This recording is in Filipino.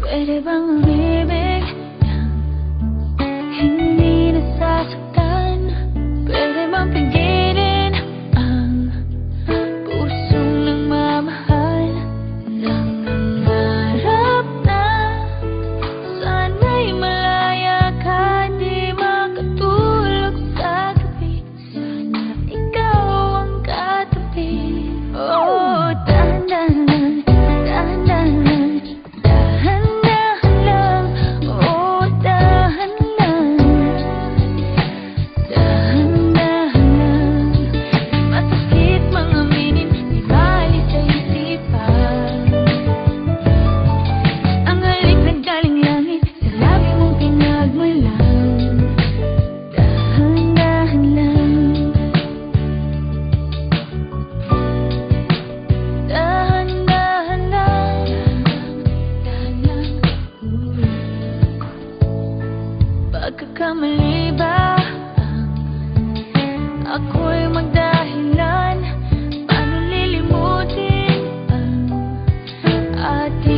Pwede bang umibig nang hindi nasasaktan? Pwede bang pigilin ang pusong nagmamahal? Nang nangarap na sana'y malaya ka, di makatulog sa gabi. Sana ikaw ang katabi. Oh, dahan-dahan, dahan-dahan, dahan-dahan lang. Oh, dahan-dahan, dahan-dahan lang. Masakit mang aminin, di bali sa isipan. Ang halik na galing langit, sa labi mong pinagmulan. Dahan-dahan lang, dahan-dahan lang, dahan lang. Pagkakamali ba ako'y magdahilan? Paano lilimutin ang ating